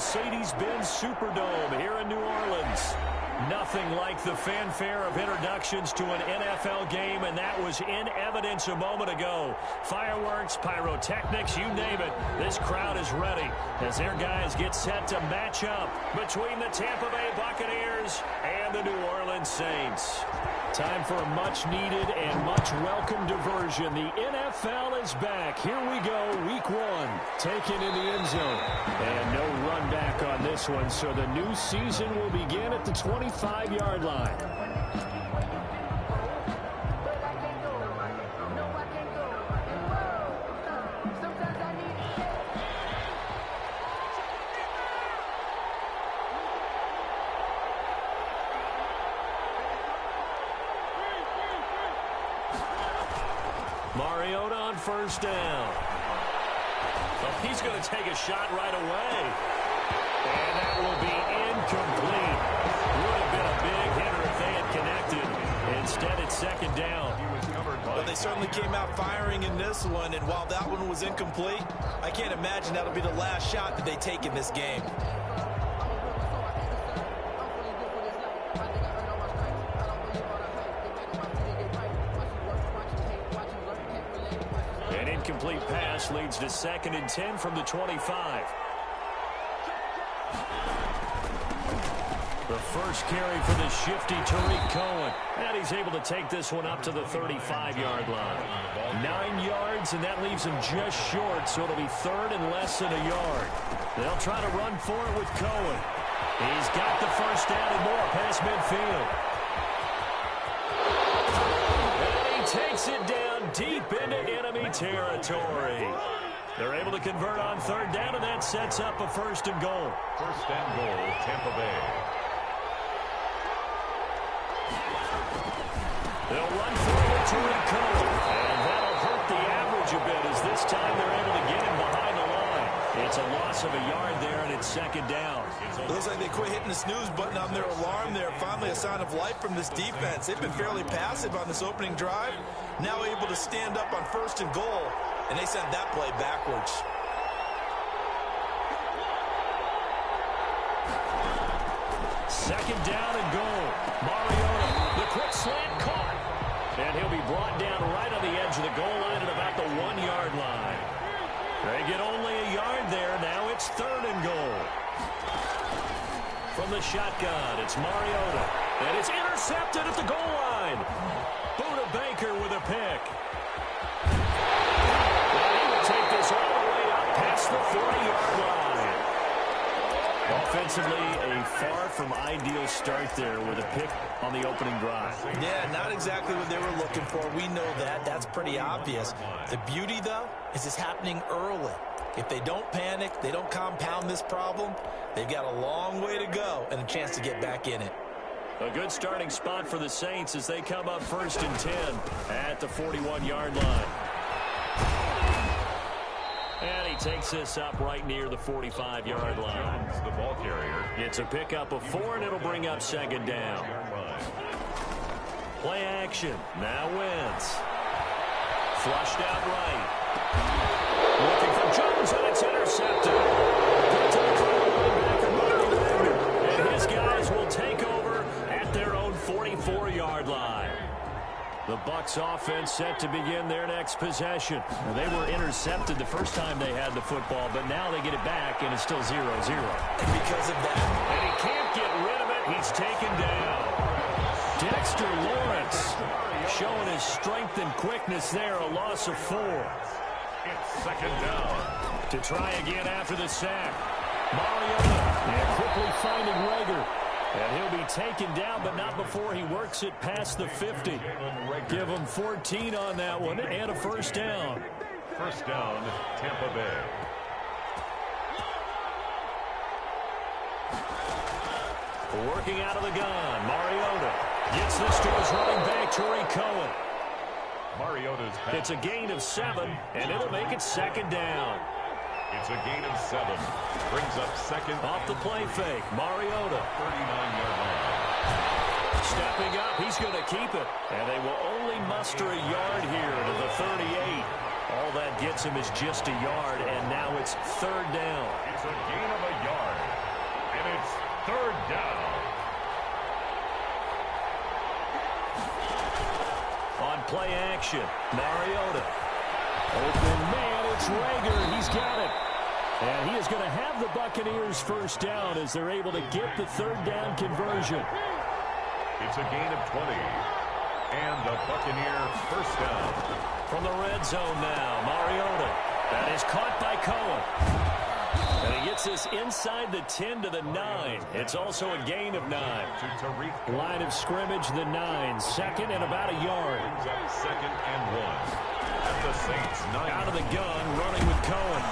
Mercedes-Benz Superdome here in New Orleans. Nothing like the fanfare of introductions to an NFL game, and that was in evidence a moment ago. Fireworks, pyrotechnics, you name it. This crowd is ready as their guys get set to match up between the Tampa Bay Buccaneers and the New Orleans Saints. Time for a much-needed and much-welcome diversion. The NFL is back. Here we go, week one, taken in the end zone. And no run back on this one, so the new season will begin at the 25-yard line. Mariota on first down. Well, he's going to take a shot right away. And that will be incomplete. Would have been a big hitter if they had connected. Instead, it's second down. Well, they certainly came out firing in this one, and while that one was incomplete, I can't imagine that'll be the last shot that they take in this game. An incomplete pass leads to 2nd and 10 from the 25. The first carry for the shifty Tariq Cohen. And he's able to take this one up to the 35-yard line. 9 yards, and that leaves him just short, so it'll be third and less than a yard. They'll try to run for it with Cohen. He's got the first down and more past midfield. And he takes it down deep into enemy territory. They're able to convert on third down, and that sets up a first and goal. First and goal, Tampa Bay. They'll run for it with Tariq Cohen, and that'll hurt the average a bit as this time they're able to get him behind the line. It's a loss of a yard there, and it's second down. It looks like they quit hitting the snooze button on their alarm there. Finally a sign of life from this defense. They've been fairly passive on this opening drive. Now able to stand up on first and goal, and they sent that play backwards. Second down and goal. Mariota, the quick slant caught. And he'll be brought down right on the edge of the goal line at about the 1-yard line. They get only a yard there. Now it's third and goal. From the shotgun, it's Mariota. And it's intercepted at the goal line. Buda Baker with a pick. And he will take this all the way up past the 40-yard line. Offensively, a far from ideal start there with a pick on the opening drive. Yeah, not exactly what they were looking for. We know that. That's pretty obvious. The beauty, though, is it's happening early. If they don't panic, they don't compound this problem, they've got a long way to go and a chance to get back in it. A good starting spot for the Saints as they come up first and 10 at the 41-yard line. And he takes this up right near the 45-yard line. The ball carrier. It's a pickup of 4, and it'll bring up second down. Play action. Now Wentz. Flushed out right. Looking for Jones, and it's intercepted. And his guys will take over at their own 44-yard line. The Bucs offense set to begin their next possession. Now, they were intercepted the first time they had the football, but now they get it back, and it's still 0-0. And because of that, and he can't get rid of it, he's taken down. Dexter Lawrence showing his strength and quickness there, a loss of 4. It's second down. To try again after the sack. Mariota, and quickly finding Rager. And he'll be taken down, but not before he works it past the 50. Give him 14 on that one, and a first down. First down, Tampa Bay. Working out of the gun, Mariota gets this to his running back, Tariq Cohen. Mariota's pass. It's a gain of 7, and it'll make it second down. It's a gain of 7. Brings up second. Off the play fake, Mariota. 39-yard line. Stepping up, he's going to keep it. And they will only muster a yard here to the 38. All that gets him is just a yard, and now it's third down. It's a gain of a yard. Third down. On play action, Mariota. Open man, it's Rager. He's got it. And he is going to have the Buccaneers first down as they're able to get the third down conversion. It's a gain of 20. And a Buccaneer first down. From the red zone now, Mariota. That is caught by Cohen. And he gets us inside the 10 to the 9. It's also a gain of 9. Line of scrimmage, the 9. Second and about a yard. Second and 1. At the Saints, 9. Out of the gun, running with Cohen.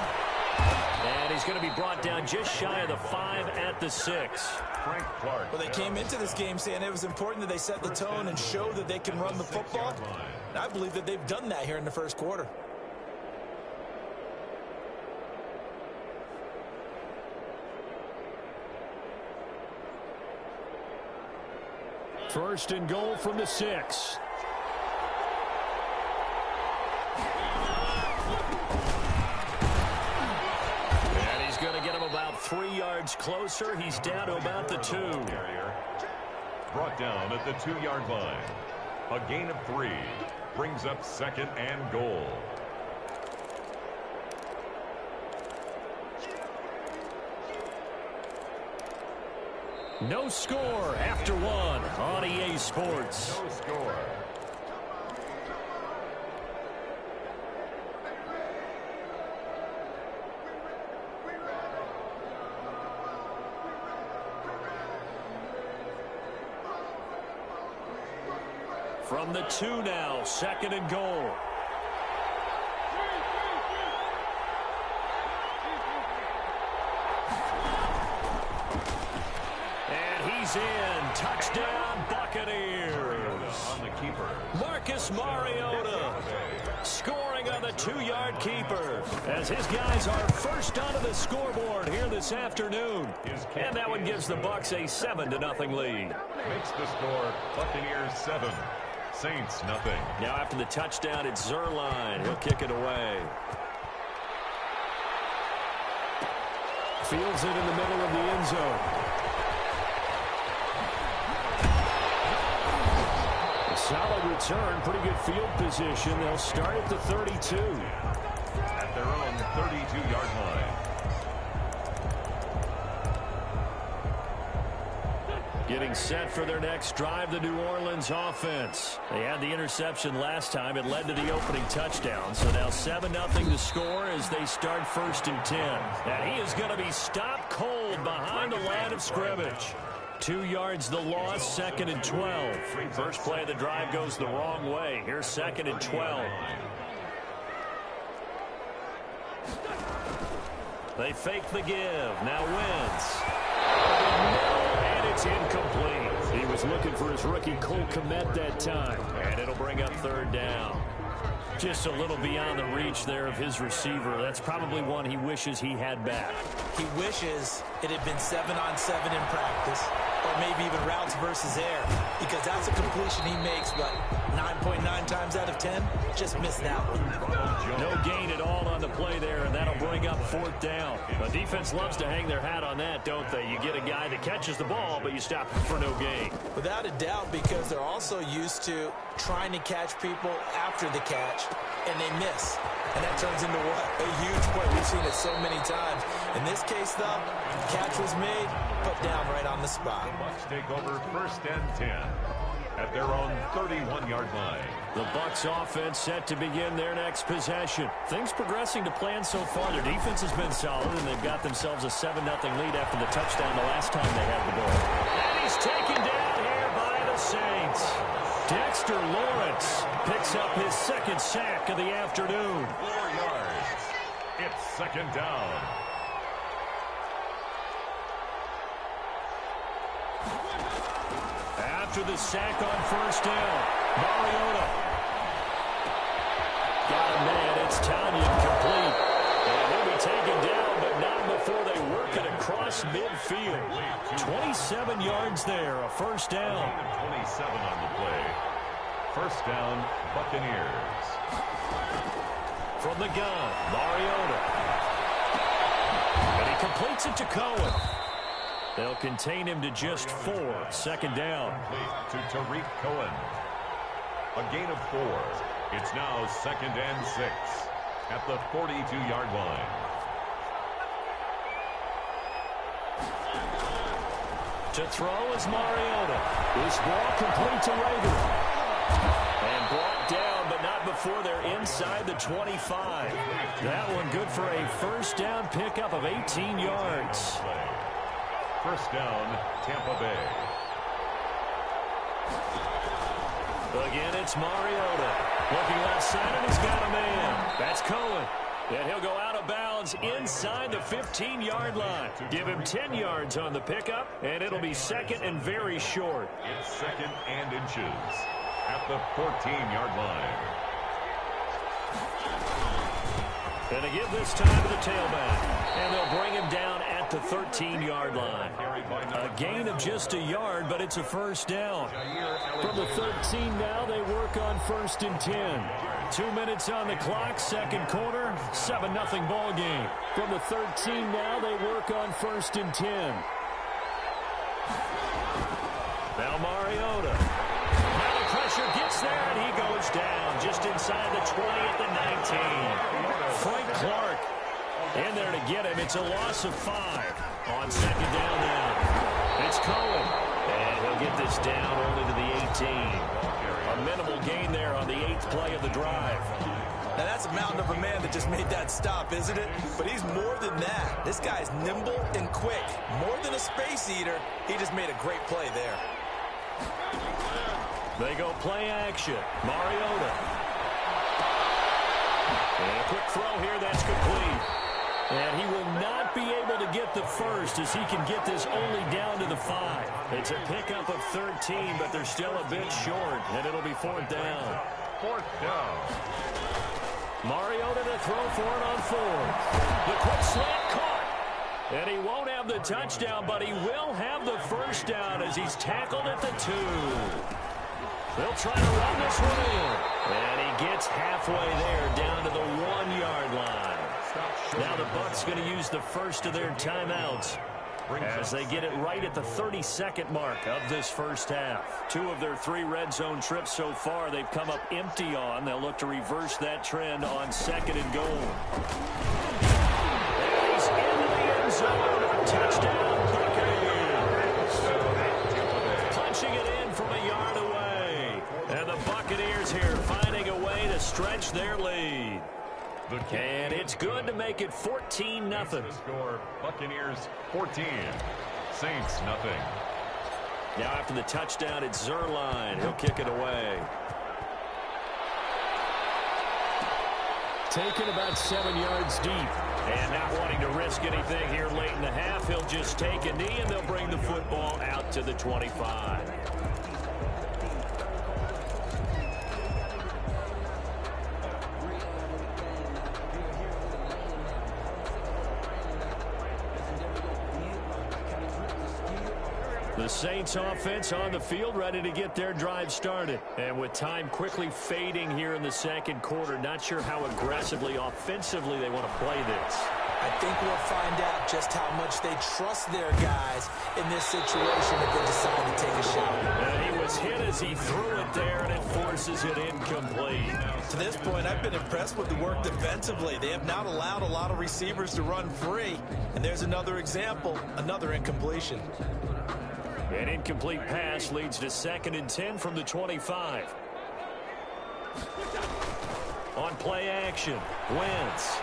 And he's going to be brought down just shy of the 5 at the 6. Frank Clark. Well, they came into this game saying it was important that they set the tone and show that they can run the football. And I believe that they've done that here in the first quarter. First and goal from the 6. And he's going to get him about 3 yards closer. He's down to about the 2. Brought down at the 2-yard line. A gain of 3. Brings up second and goal. No score after 1 on EA Sports. No score. From the 2 now, second and goal. In. Touchdown, Buccaneers. On the keeper. Marcus Mariota scoring on the 2-yard keeper as his guys are first onto the scoreboard here this afternoon. And that one gives the Bucs a 7-0 lead. Makes the score Buccaneers 7, Saints nothing. Now after the touchdown, it's Zerline. He'll kick it away. Fields it in the middle of the end zone. Solid return, pretty good field position. They'll start at the 32. At their own 32-yard line. Getting set for their next drive, the New Orleans offense. They had the interception last time. It led to the opening touchdown. So now 7-0 to score as they start first and 10. And he is going to be stopped cold behind the line of scrimmage. 2 yards the loss, second and 12. First play of the drive goes the wrong way. Here's second and 12. They fake the give. Now Wentz. And it's incomplete. He was looking for his rookie Cole Kmet that time. And it'll bring up third down. Just a little beyond the reach there of his receiver. That's probably one he wishes he had back. He wishes it had been 7-on-7 in practice, or maybe even routes versus air, because that's a completion he makes, but 9.9 times out of 10, just missed that one. No gain at all on the play there, and that'll bring up fourth down. The defense loves to hang their hat on that, don't they? You get a guy that catches the ball, but you stop him for no gain. Without a doubt, because they're also used to trying to catch people after the catch, and they miss. And that turns into what? A huge point. We've seen it so many times. In this case, though, catch was made, put down right on the spot. The Bucs take over first and 10 at their own 31-yard line. The Bucs offense set to begin their next possession. Things progressing to plan so far. Their defense has been solid, and they've got themselves a 7-0 lead after the touchdown the last time they had the ball. And he's taken down here by the Saints. Dexter Lawrence picks up his second sack of the afternoon. 4 yards. It's second down. After the sack on first down, Mariota. Got a man, it's Tanya complete. And he'll be taken down, but not before they work it across midfield. 27 yards there, a first down. 27 on the play. First down, Buccaneers. From the gun, Mariota. And he completes it to Cohen. They'll contain him to just 4. Second down. To Tariq Cohen. A gain of 4. It's now 2nd and 6 at the 42-yard line. To throw is Mariota. This ball complete to Rager. And brought down, but not before they're inside the 25. That one good for a first down pickup of 18 yards. First down, Tampa Bay. Again, it's Mariota. Looking left side, and he's got a man. That's Cohen. And he'll go out of bounds inside the 15-yard line. Give him 10 yards on the pickup, and it'll be second and very short. It's 2nd and inches at the 14-yard line. And they give this time to the tailback. And they'll bring him down at the 13-yard line. A gain of just a yard, but it's a first down. From the 13 now, they work on 1st and 10. 2 minutes on the clock, second quarter, 7-0 ball game. From the 13 now, they work on 1st and 10. Now Mariota. Now the pressure gets there, and he goes down just inside the 20 at the 19. Frank Clark in there to get him. It's a loss of 5 on second down now. It's Cohen, and he'll get this down only to the 18. A minimal gain there on the 8th play of the drive. Now that's a mountain of a man that just made that stop, isn't it? But he's more than that. This guy's nimble and quick. More than a space eater, he just made a great play there. They go play action. Mariota. And a quick throw here, that's complete. And he will not be able to get the first as he can get this only down to the 5. It's a pickup of 13, but they're still a bit short, and it'll be 4th down. 4th down. Mariota to throw for it on 4th. The quick slant caught. And he won't have the touchdown, but he will have the first down as he's tackled at the 2. They'll try to run this one in. And he gets halfway there down to the 1-yard line. Now the Bucs going to use the first of their timeouts as they get it right at the 32nd mark of this first half. 2 of their 3 red zone trips so far they've come up empty on. They'll look to reverse that trend on 2nd and goal. And he's into the end zone. Touchdown, Buccaneers. Punching it in from a yard away. And the Buccaneers here finding a way to stretch their lead. And it's good to make it 14-0. The score, Buccaneers 14, Saints nothing. Now after the touchdown, it's Zerline. He'll kick it away. Taken about 7 yards deep. And not wanting to risk anything here late in the half, he'll just take a knee and they'll bring the football out to the 25. The Saints offense on the field, ready to get their drive started. And with time quickly fading here in the second quarter, not sure how aggressively, offensively they want to play this. I think we'll find out just how much they trust their guys in this situation if they decide to take a shot. And he was hit as he threw it there, and it forces it incomplete. To this point, I've been impressed with the work defensively. They have not allowed a lot of receivers to run free. And there's another example, another incompletion. An incomplete pass leads to 2nd and 10 from the 25. On play action, Wentz.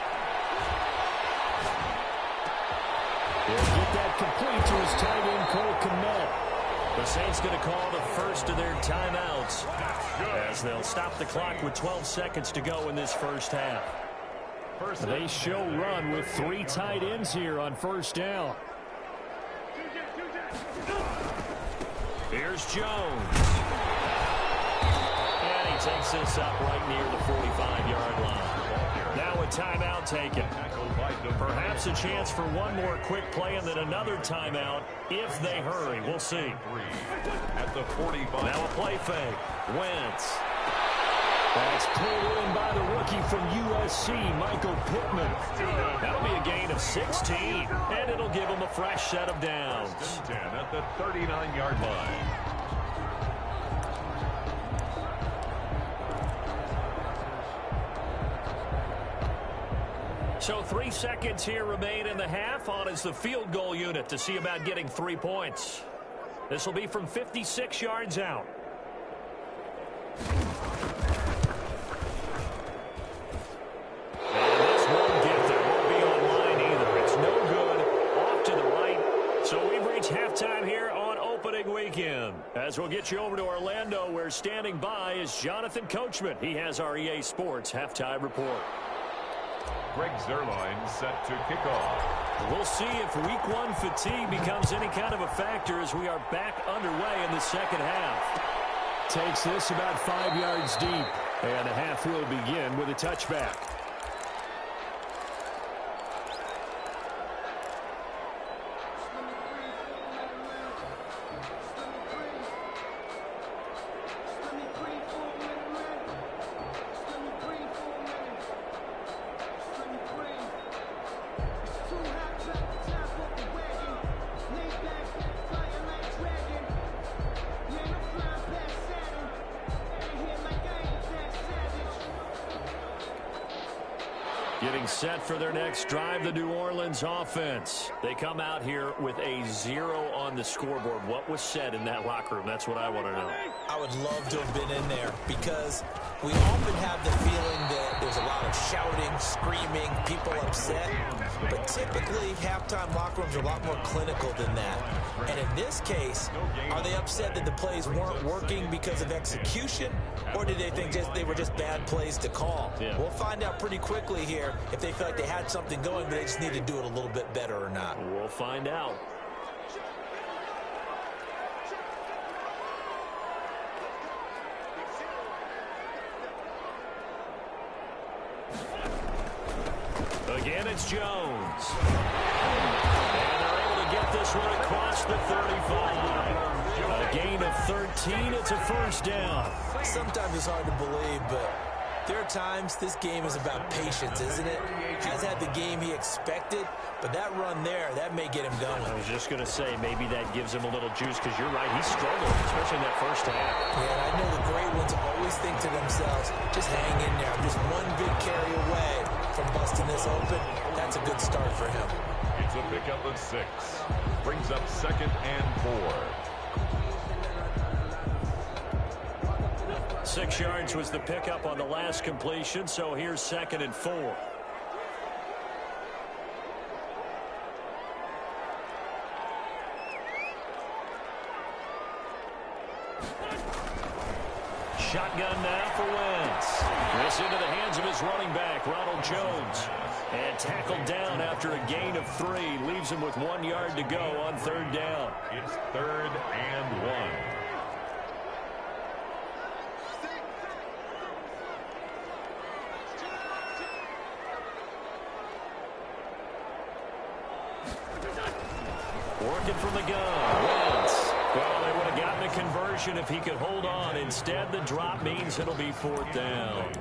He'll get that complete to his tight end, Cole Kmet. The Saints going to call the first of their timeouts as they'll stop the clock with 12 seconds to go in this first half. They show run with 3 tight ends here on first down. Here's Jones. And he takes this up right near the 45-yard line. Now a timeout taken. Perhaps a chance for one more quick play and then another timeout if they hurry. We'll see. At the 45. Now a play fake. Wentz. That's pulled in by the rookie from USC, Michael Pittman. That'll be a gain of 16, and it'll give him a fresh set of downs. 10 at the 39-yard line. So 3 seconds here remain in the half. On is the field goal unit to see about getting 3 points. This will be from 56 yards out. And this won't get there. Won't be online either. It's no good. Off to the right. So we've reached halftime here on opening weekend. As we'll get you over to Orlando, where standing by is Jonathan Coachman. He has our EA Sports halftime report. Greg Zerline set to kick off. We'll see if week 1 fatigue becomes any kind of a factor as we are back underway in the second half. Takes this about 5 yards deep, and the half will begin with a touchback. Getting set for their next drive, the New Orleans offense. They come out here with a 0 on the scoreboard. What was said in that locker room? That's what I want to know. I would love to have been in there because we often have the feeling that there's a lot of shouting, screaming, people upset. But typically, halftime locker rooms are a lot more clinical than that. And in this case, are they upset that the plays weren't working because of execution? Or did they think they were just bad plays to call? Yeah. We'll find out pretty quickly here if they feel like they had something going, but they just need to do it a little bit better or not. We'll find out. Again, it's Jones. And they're able to get this one across the 35. A gain of 13. It's a first down. Sometimes it's hard to believe, but there are times this game is about patience, isn't it? Has had the game he expected, but that run there, that may get him going. I was just going to say, maybe that gives him a little juice, because you're right, he struggled, especially in that first half. Yeah, and I know the great ones always think to themselves, just hang in there. I'm just one big carry away from busting this open. That's a good start for him. It's a pickup of 6. Brings up 2nd and 4. 6 yards was the pickup on the last completion, so here's 2nd and 4. Shotgun now for Wentz. This into the hands of his running back, Ronald Jones. And tackled down after a gain of 3. Leaves him with 1 yard to go on 3rd down. It's 3rd and 1. Working from the gun. Wentz. Well, they would have gotten a conversion if he could hold on. Instead, the drop means it'll be 4th down.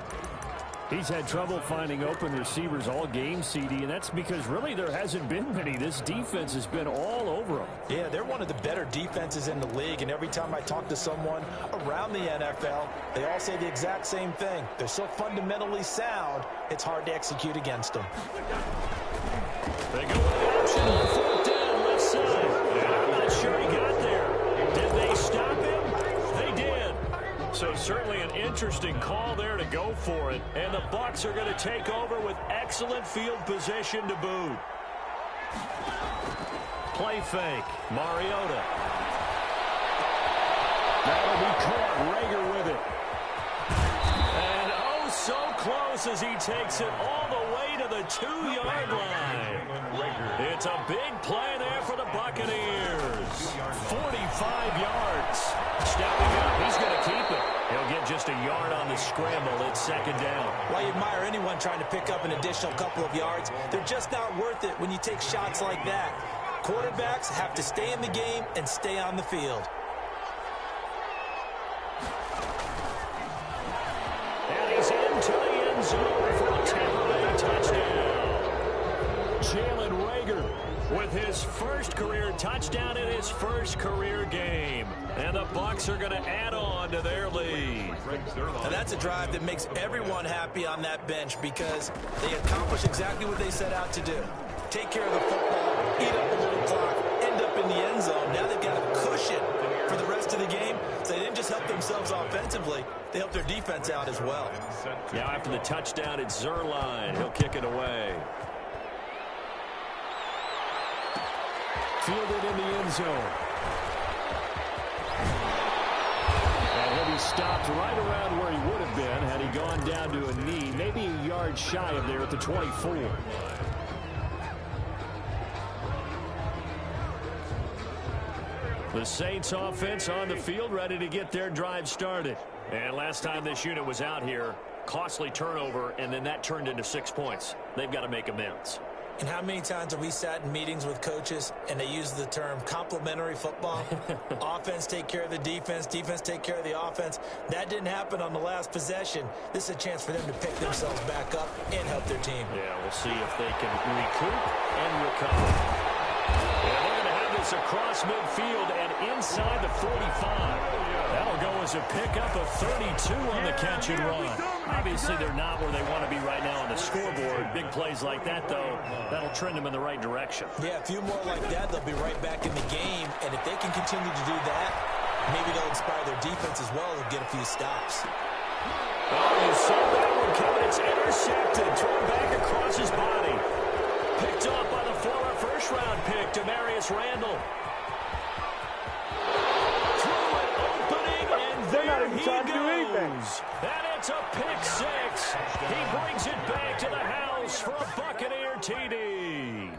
He's had trouble finding open receivers all game, CD, and that's because really there hasn't been many. This defense has been all over them. Yeah, they're one of the better defenses in the league, and every time I talk to someone around the NFL, they all say the exact same thing. They're so fundamentally sound, it's hard to execute against them. They go with action. 4th down, left side. And I'm not sure he got there. Did they stop him? They did. So certainly an interesting call there to go for it. And the Bucs are going to take over with excellent field position to boot. Play fake. Mariota. That'll be caught. Rager with it. And oh, so close as he takes it all the way to the 2-yard line. It's a big play there for the Buccaneers. 45 yards. Stepping up. He's going to keep it. He'll get just a yard on the scramble. It's 2nd down. Why you admire anyone trying to pick up an additional couple of yards? They're just not worth it when you take shots like that. Quarterbacks have to stay in the game and stay on the field. And end zone for a Tampa Bay touchdown. Jalen Reagor with his first career touchdown in his first career game. And the Bucs are going to add on to their lead. And that's a drive that makes everyone happy on that bench because they accomplish exactly what they set out to do. Take care of the football, eat up a little clock, end up in the end zone. Now they've got a cushion for the rest of the game. So they didn't just help themselves offensively, they helped their defense out as well. Now after the touchdown, it's Zuerlein. He'll kick it away. Fielded in the end zone. And he'll be stopped right around where he would have been had he gone down to a knee, maybe a yard shy of there at the 24. The Saints offense on the field, ready to get their drive started. And last time this unit was out here, costly turnover, and then that turned into 6 points. They've got to make amends. And how many times have we sat in meetings with coaches and they use the term complementary football? Offense take care of the defense, defense take care of the offense. That didn't happen on the last possession. This is a chance for them to pick themselves back up and help their team. Yeah, we'll see if they can recoup and recover. And they're going to have this across midfield and inside the 45. That'll go as a pickup of 32 on the catch and run. Obviously, they're not where they want to be right now on the scoreboard. Big plays like that, though, that'll trend them in the right direction. Yeah, a few more like that, they'll be right back in the game. And if they can continue to do that, maybe they'll inspire their defense as well and get a few stops. Oh, you saw that one coming. It's intercepted. Thrown back across his body. Picked up by the former first-round pick, Demarius Randall. They're not even trying to do anything. And it's a pick six. He brings it back to the house for a Buccaneer TD.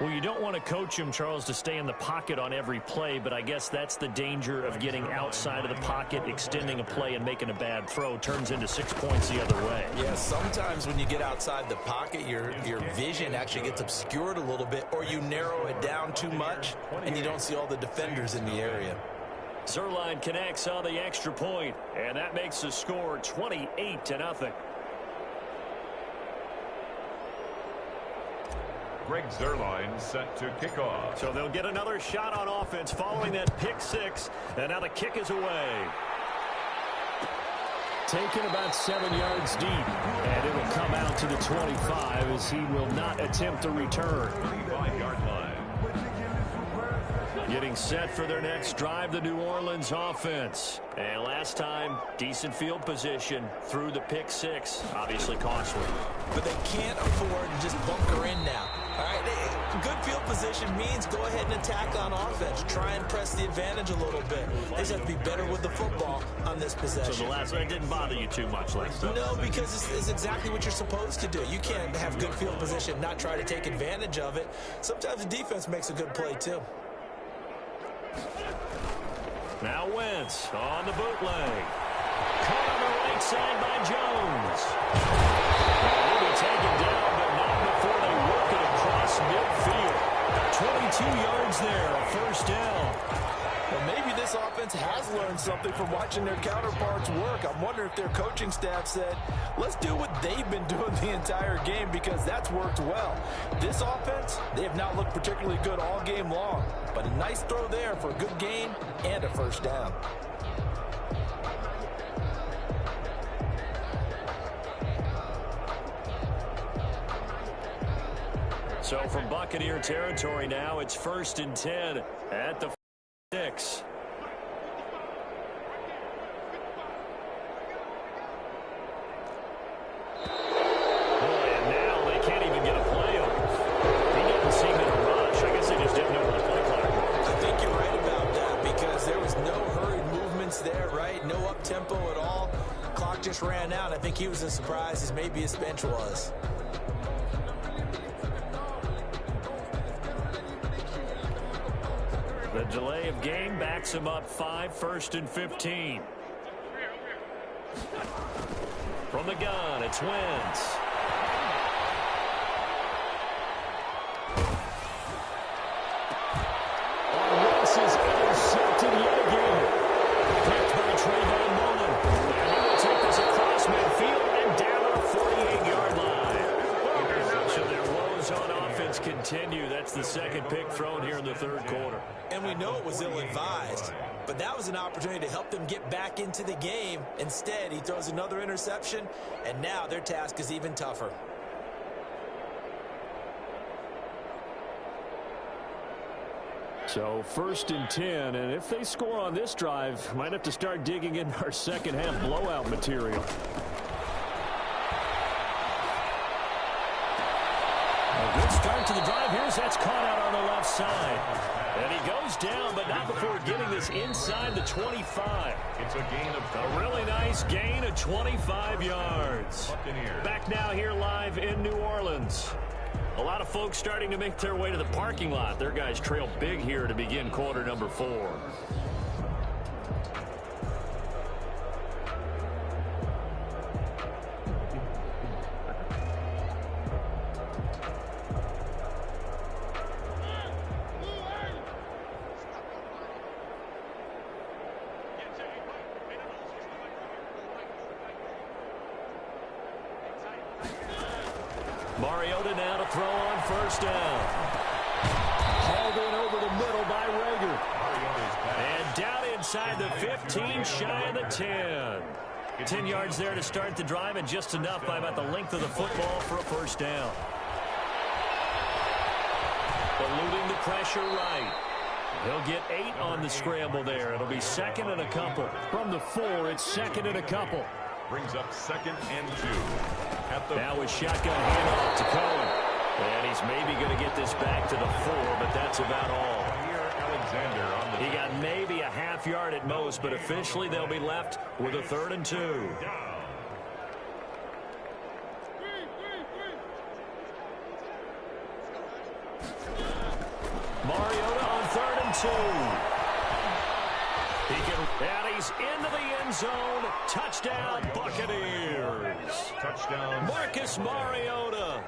Well, you don't want to coach him, Charles, to stay in the pocket on every play, but I guess that's the danger of getting outside of the pocket, extending a play, and making a bad throw. Turns into 6 points the other way. Yeah, sometimes when you get outside the pocket, your vision actually gets obscured a little bit, or you narrow it down too much, and you don't see all the defenders in the area. Zuerlein connects on the extra point, and that makes the score 28-0. Greg Zuerlein set to kick off. So they'll get another shot on offense following that pick six, and now the kick is away. Taken about 7 yards deep, and it will come out to the 25 as he will not attempt a return. 25-yard line. Getting set for their next drive, the New Orleans offense. And last time, decent field position through the pick six. Obviously costly. But they can't afford to just bunker in now. All right, good field position means go ahead and attack on offense. Try and press the advantage a little bit. They just have to be better with the football on this possession. So the last one didn't bother you too much last time? No, because it's exactly what you're supposed to do. You can't have good field position, not try to take advantage of it. Sometimes the defense makes a good play, too. Now Wentz on the bootleg. Caught on the right side by Jones. He'll be taken down, but not before they work it across midfield. 22 yards there, a first down. Well, maybe this offense has learned something from watching their counterparts work. I'm wondering if their coaching staff said, let's do what they've been doing the entire game because that's worked well. This offense, they have not looked particularly good all game long, but a nice throw there for a good gain and a first down. So from Buccaneer territory now, it's 1st and 10 at the 6. Tempo at all. Clock just ran out. I think he was as surprised as maybe his bench was. The delay of game backs him up 5, 1st and 15. From the gun, it's Wentz. Wentz is intercepted yet again. Picked by Trayvon Mullen. And he will take this across midfield and down to the 40. the second pick thrown here in the third quarter. And we know it was ill-advised, but that was an opportunity to help them get back into the game. Instead, he throws another interception, and now their task is even tougher. So 1st and 10, and if they score on this drive, might have to start digging in our second half blowout material. A good start to the drive. That's caught out on the left side. And he goes down, but not before getting this inside the 25. It's a gain of a really nice gain of 25 yards. Back now here live in New Orleans. A lot of folks starting to make their way to the parking lot. Their guys trail big here to begin quarter number 4. Mariota now to throw on 1st down. Hauled in over the middle by Rager. And down inside the 15, shy of the 10. 10 yards there to start the drive, and just enough by about the length of the football for a 1st down. Eluding the pressure right. He'll get 8 on the scramble there. It'll be 2nd and a couple. From the 4, it's 2nd and a couple. Brings up 2nd and 2. Now with shotgun handoff to Cohen. And he's maybe going to get this back to the 4, but that's about all. He got maybe a half yard at most, but officially they'll be left with a 3rd and 2. Mariota on 3rd and 2. And he's into the end zone. Touchdown, Buccaneers. Touchdown. Marcus Mariota.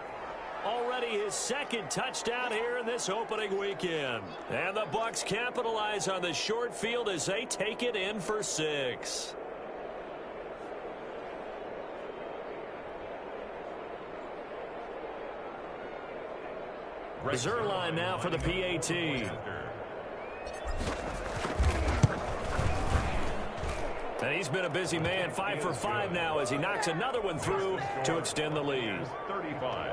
Already his 2nd touchdown here in this opening weekend. And the Bucs capitalize on the short field as they take it in for 6. Zerline now for the PAT. And he's been a busy man, 5 for 5 now as he knocks another one through to extend the lead. 35.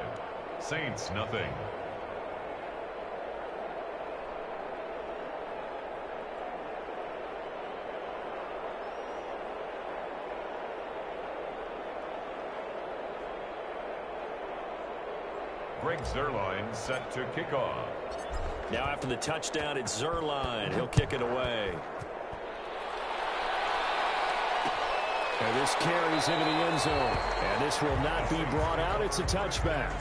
Saints, nothing. Greg Zerline set to kick off. Now after the touchdown, it's Zerline. He'll kick it away. And this carries into the end zone. And this will not be brought out. It's a touchback.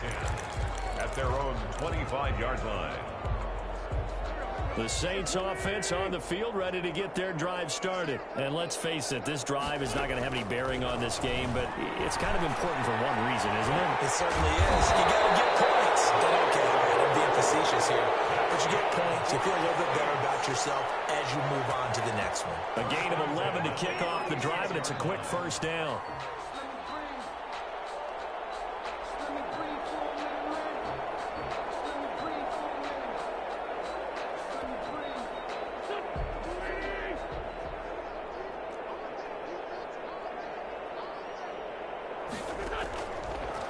At their own 25-yard line. The Saints offense on the field, ready to get their drive started. And let's face it, this drive is not going to have any bearing on this game, but it's kind of important for one reason, isn't it? It certainly is. You got to get points. Okay, all right, I'm being facetious here. But you get points. You feel a little bit better about yourself as you move on to the next one. A gain of 11 to kick off the drive, and it's a quick 1st down.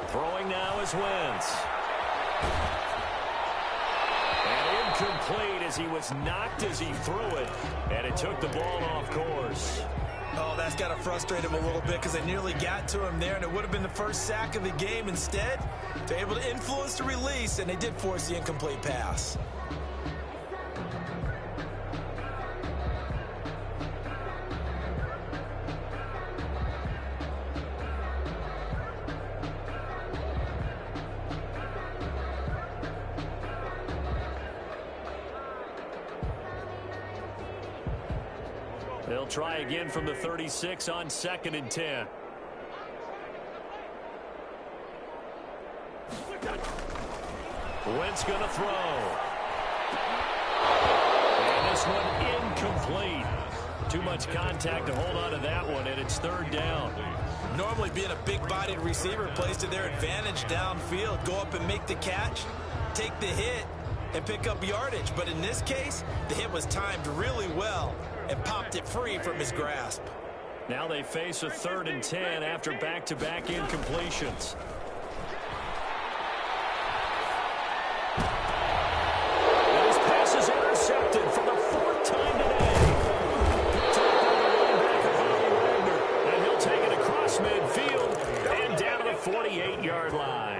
Throwing now is Wentz. And incomplete as he was knocked as he threw it. And it took the ball off course. Oh, that's got to frustrate him a little bit because they nearly got to him there, and it would have been the first sack of the game. Instead, they're able to influence the release, and they did force the incomplete pass. They'll try again from the 36 on 2nd and 10. Wentz going to throw. And this one incomplete. Too much contact to hold on to that one, and it's 3rd down. Normally being a big-bodied receiver plays to their advantage downfield. Go up and make the catch, take the hit, and pick up yardage. But in this case, the hit was timed really well and popped it free from his grasp. Now they face a 3rd and 10 after back-to-back incompletions. And his pass is intercepted for the 4th time today. And he'll take it across midfield and down to the 48-yard line.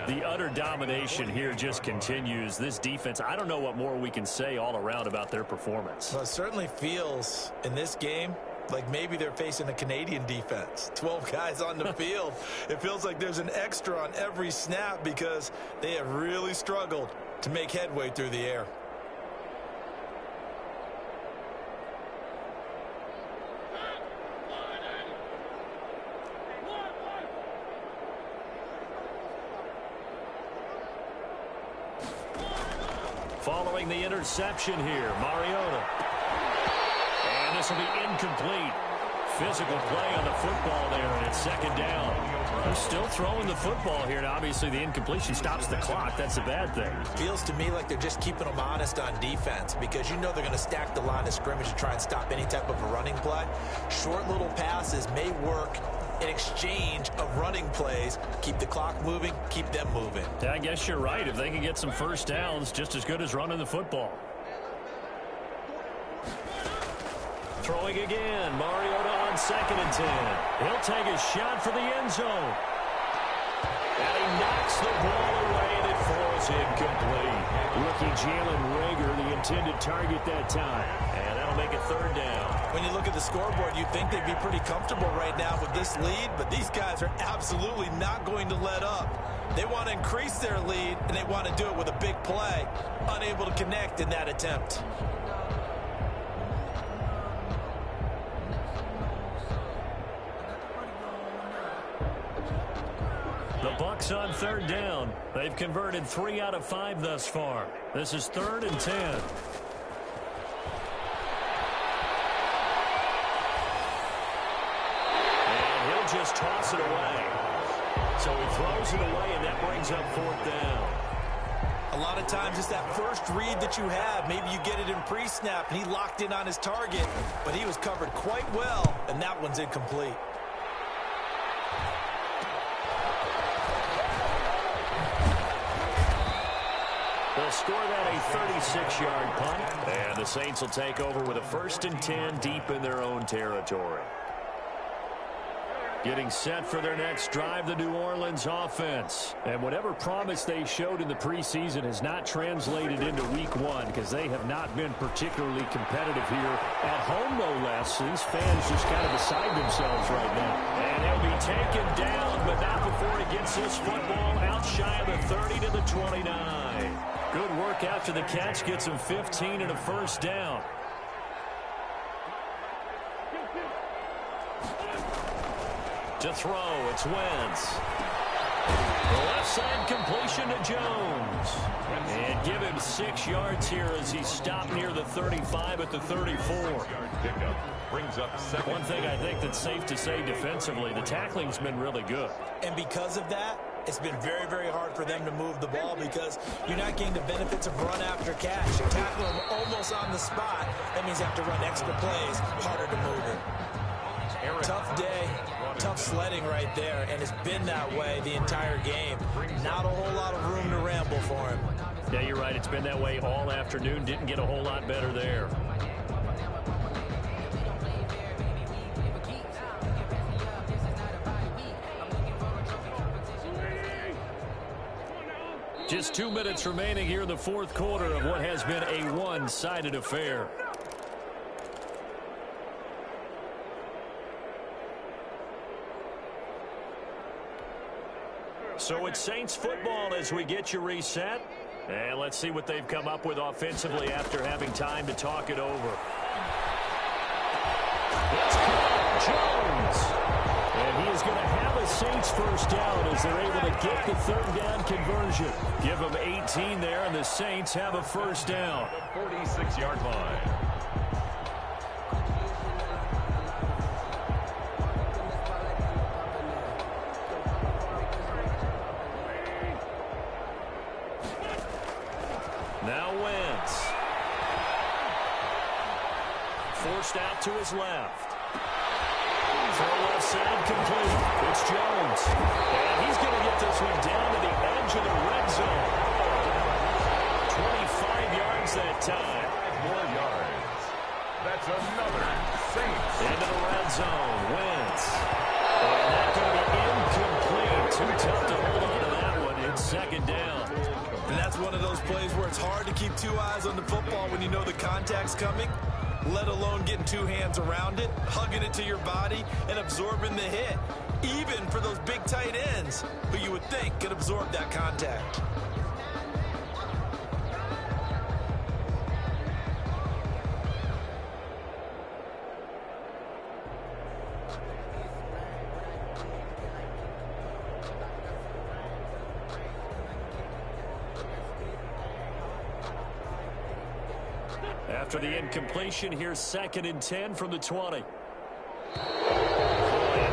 The utter domination here just continues. This defense, I don't know what more we can say all around about their performance. Well, it certainly feels in this game like maybe they're facing a Canadian defense. 12 guys on the field. It feels like there's an extra on every snap because they have really struggled to make headway through the air. Following the interception here, Mariota. And this will be incomplete. Physical play on the football there, and it's 2nd down. They're still throwing the football here, and obviously the incompletion stops the clock. That's a bad thing. Feels to me like they're just keeping them honest on defense because you know they're going to stack the line of scrimmage to try and stop any type of a running play. Short little passes may work in exchange of running plays. Keep the clock moving, keep them moving. Yeah, I guess you're right. If they can get some first downs, just as good as running the football. Throwing again, Mariota on 2nd and 10. He'll take a shot for the end zone. And he knocks the ball away, and it falls incomplete. Rookie Jalen Reagor, the intended target that time. And that'll make it 3rd down. When you look at the scoreboard, you'd think they'd be pretty comfortable right now with this lead, but these guys are absolutely not going to let up. They want to increase their lead, and they want to do it with a big play. Unable to connect in that attempt. The Bucs on 3rd down. They've converted 3 out of 5 thus far. This is 3rd and 10. And he'll just toss it away. So he throws it away, and that brings up 4th down. A lot of times it's that first read that you have. Maybe you get it in pre-snap, and he locked in on his target, but he was covered quite well, and that one's incomplete. They'll score that a 36-yard punt, and the Saints will take over with a 1st and 10 deep in their own territory. Getting set for their next drive, the New Orleans offense. And whatever promise they showed in the preseason has not translated into week 1 because they have not been particularly competitive here at home, no less. These fans just kind of beside themselves right now. And he'll be taken down, but not before he gets this football out shy of the 30 to the 29. Good work after the catch, gets him 15 and a 1st down. To throw, it's Wentz. The left side completion to Jones. And give him 6 yards here as he stopped near the 35 at the 34. Brings up 7. One thing I think that's safe to say defensively, the tackling's been really good. And because of that, it's been very, very hard for them to move the ball because you're not getting the benefits of run after catch. You tackle them almost on the spot. That means you have to run extra plays, harder to move it. Tough day, tough sledding right there, and it's been that way the entire game. Not a whole lot of room to ramble for him. Yeah, you're right. It's been that way all afternoon. Didn't get a whole lot better there. Just 2 minutes remaining here in the 4th quarter of what has been a one-sided affair. So it's Saints football as we get you reset. And let's see what they've come up with offensively after having time to talk it over. It's Jones. And he is going to have a Saints 1st down as they're able to get the 3rd down conversion. Give them 18 there, and the Saints have a 1st down. 46-yard line. forced out to his left. Throw left side complete. It's Jones. And he's going to get this one down to the edge of the red zone. 25 yards that time. 5 more yards. That's another Saints. Into the red zone. Wentz. And that's going to be incomplete. Too tough to hold on to that one. It's second down. And that's one of those plays where it's hard to keep 2 eyes on the football when you know the contact's coming, let alone getting 2 hands around it, hugging it to your body, and absorbing the hit, even for those big tight ends who you would think could absorb that contact. After the incompletion, here's 2nd and 10 from the 20. And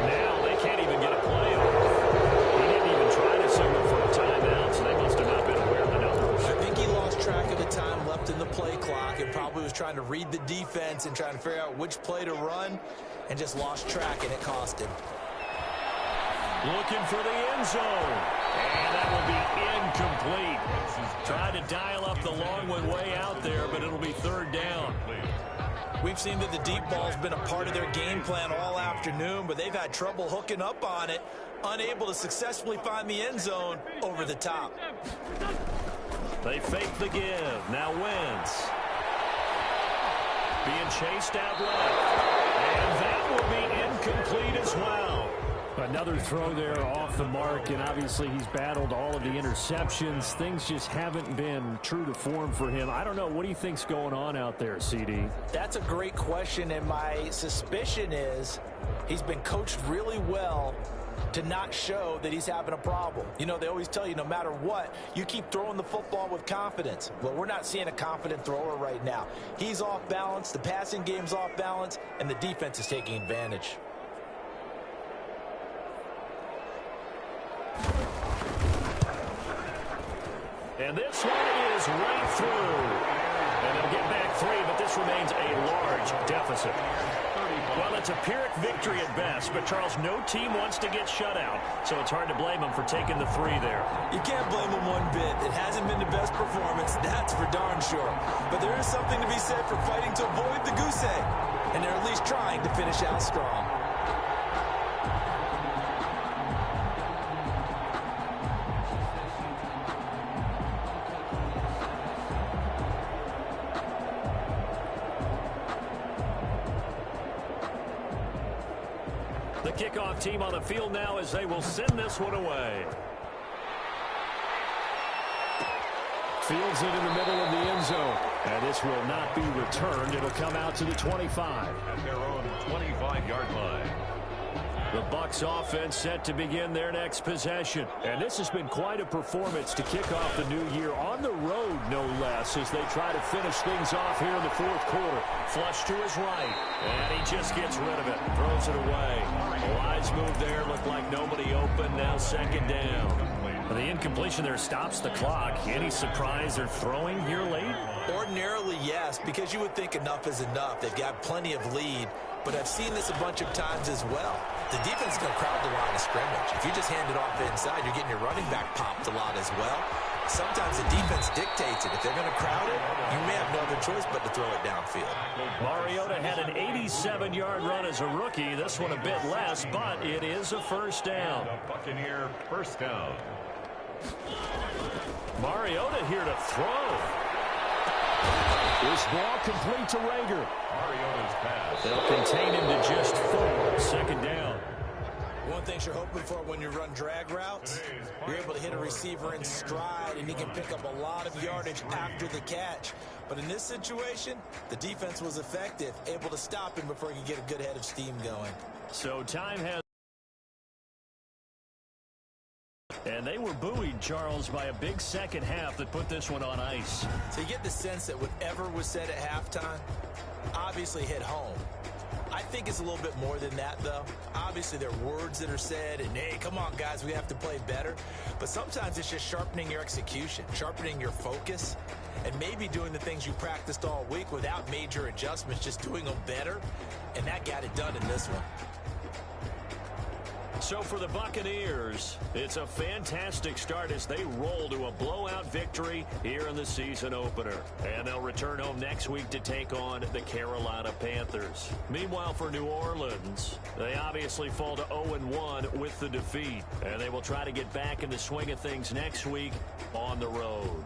now they can't even get a play off. He didn't even try to signal for a timeout, so they must have not been aware of the numbers. I think he lost track of the time left in the play clock and probably was trying to read the defense and trying to figure out which play to run and just lost track, and it cost him. Looking for the end zone. And that will be incomplete. Tried to dial up the long one way out there, but it'll be 3rd down. We've seen that the deep ball's been a part of their game plan all afternoon, but they've had trouble hooking up on it, unable to successfully find the end zone over the top. They fake the give. Now Wentz. Being chased out left. And that will be incomplete as well. Another throw there off the mark, and obviously he's battled all of the interceptions. Things just haven't been true to form for him. I don't know. What do you think's going on out there, CD? That's a great question, and my suspicion is he's been coached really well to not show that he's having a problem. You know, they always tell you no matter what, you keep throwing the football with confidence. Well, we're not seeing a confident thrower right now. He's off balance, the passing game's off balance, and the defense is taking advantage. And this one is right through. And they'll get back 3, but this remains a large deficit. Well, it's a Pyrrhic victory at best, but, Charles, no team wants to get shut out, so it's hard to blame them for taking the 3 there. You can't blame them one bit. It hasn't been the best performance, that's for darn sure. But there is something to be said for fighting to avoid the goose egg, and they're at least trying to finish out strong. The kickoff team on the field now as they will send this one away. Fields it in the middle of the end zone. And this will not be returned. It'll come out to the 25. At their own 25-yard line. The Bucs offense set to begin their next possession. And this has been quite a performance to kick off the new year on the road, no less, as they try to finish things off here in the 4th quarter. Flush to his right, and he just gets rid of it, throws it away. A wise move there, looked like nobody open, now 2nd down. The incompletion there stops the clock. Any surprise they're throwing here late? Ordinarily, yes, because you would think enough is enough. They've got plenty of lead, but I've seen this a bunch of times as well. The defense is going to crowd the line of scrimmage. If you just hand it off inside, you're getting your running back popped a lot as well. Sometimes the defense dictates it. If they're going to crowd it, you may have no other choice but to throw it downfield. Mariota had an 87-yard run as a rookie. This one a bit less, but it is a 1st down. The Buccaneer 1st down. Mariota here to throw. This ball complete to Rager. Mariota's pass. They'll contain him to just 4. 2nd down. One thing you're hoping for when you run drag routes, you're able to hit a receiver in stride, and he can pick up a lot of yardage after the catch. But in this situation, the defense was effective, able to stop him before he could get a good head of steam going. So time has... And they were buoyed, Charles, by a big 2nd half that put this one on ice. So you get the sense that whatever was said at halftime obviously hit home. I think it's a little bit more than that, though. Obviously, there are words that are said, and, hey, come on, guys, we have to play better. But sometimes it's just sharpening your execution, sharpening your focus, and maybe doing the things you practiced all week without major adjustments, just doing them better, and that got it done in this one. So for the Buccaneers, it's a fantastic start as they roll to a blowout victory here in the season opener. And they'll return home next week to take on the Carolina Panthers. Meanwhile, for New Orleans, they obviously fall to 0-1 with the defeat. And they will try to get back in the swing of things next week on the road.